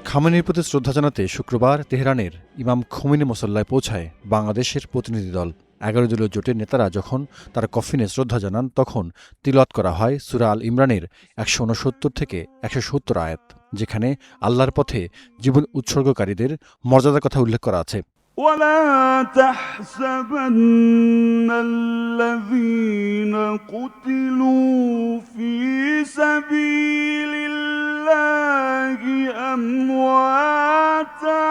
খামেনির প্রতি শ্রদ্ধা জানাতে শুক্রবার তেহরানের ইমাম খোমেনি মুসল্লায় পৌঁছায় বাংলাদেশের প্রতিনিধি দল। ১১ দলীয় জোটের নেতারা যখন তার কফিনে শ্রদ্ধা জানান, তখন তিলাওয়াত করা হয় সূরা আল ইমরানের ১৬৯ থেকে ১৭০ আয়াত, যেখানে আল্লাহর পথে জীবন উৎসর্গকারীদের মর্যাদার কথা উল্লেখ করা আছে। ولا تحسبن الذين قتلوا في سبيل الله أمواتا।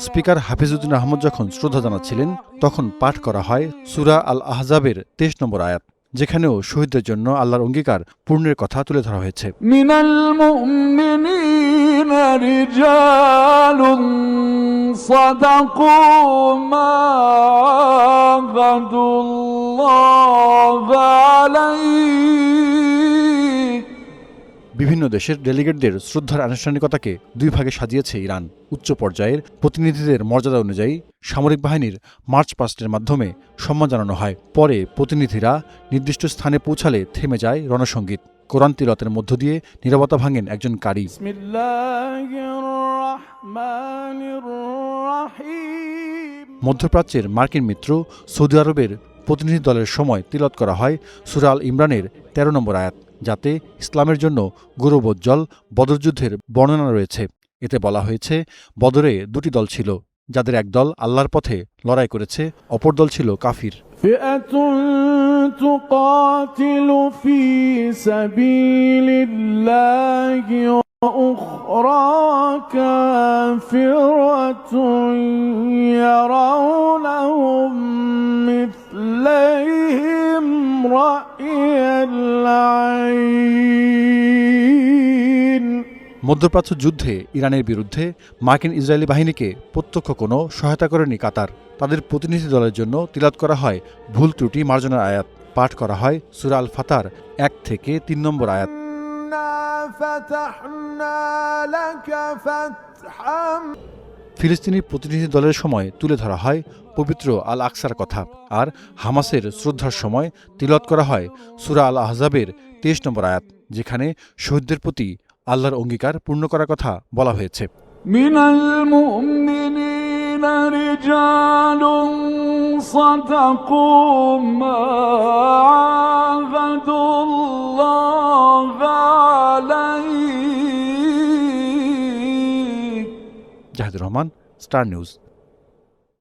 স্পিকার হাফিজউদ্দিন আহমদ যখন শ্রদ্ধা জানাচ্ছিলেন, তখন পাঠ করা হয় সূরা আল আহজাবের ২৩ নম্বর আয়াত, যেখানেও শহীদদের জন্য আল্লাহর অঙ্গীকার পূর্ণের কথা তুলে ধরা হয়েছে। মিনাল মুমিনিনা রিজালুন সাদাকু মা আহাদুল্লাহ আলাইহি। বিভিন্ন দেশের ডেলিগেটদের শ্রদ্ধার আনুষ্ঠানিকতাকে দুই ভাগে সাজিয়েছে ইরান। উচ্চ পর্যায়ের প্রতিনিধিদের মর্যাদা অনুযায়ী সামরিক বাহিনীর মার্চ পাস্টের মাধ্যমে সম্মান জানানো হয়। পরে প্রতিনিধিরা নির্দিষ্ট স্থানে পৌঁছালে থেমে যায় রণসঙ্গীত। কোরআন তিলাওয়াতের মধ্য দিয়ে নীরবতা ভাঙেন একজন কারি। মধ্যপ্রাচ্যের মার্কিন মিত্র সৌদি আরবের প্রতিনিধি দলের সময় তিলাওয়াত করা হয় সূরা আল ইমরানের ১৩ নম্বর আয়াত, যাতে ইসলামের জন্য গৌরবোজ্জ্বল বদর যুদ্ধের বর্ণনা রয়েছে। এতে বলা হয়েছে, বদরে দুটি দল ছিল, যাদের এক দল আল্লাহর পথে লড়াই করেছে, অপর দল ছিল কাফির। ফিআতুন তুকাতিলু ফি সাবিলিল্লাহি ওয়া উখরা কাফিরাতুন ইয়ারাউনাহুম মিথলাইহিম রা'য়াল আইন। মধ্যপ্রাচ্য যুদ্ধে ইরানের বিরুদ্ধে মার্কিন ইসরায়েলি বাহিনীকে প্রত্যক্ষ কোনো সহায়তা করেনি কাতার। তাদের প্রতিনিধি দলের জন্য তিলাওয়াত করা হয় ভুল ত্রুটি মার্জনার আয়াত। পাঠ করা হয় সূরা আল ফাতার ১ থেকে ৩ নম্বর আয়াত। ফিলিস্তিনি প্রতিনিধি দলের সময় তুলে ধরা হয় পবিত্র আল আকসার কথা, আর হামাসের শ্রদ্ধার সময় তিলাওয়াত করা হয় সূরা আল আহজাবের ২৩ নম্বর আয়াত, যেখানে শহীদদের প্রতি আল্লাহর অঙ্গীকার পূর্ণ করার কথা বলা হয়েছে। মিনাল মুমিনিনা রিজালুন সাদাকু মা আহাদুল্লাহ আলাইহি। Zahidur Rahman, star news.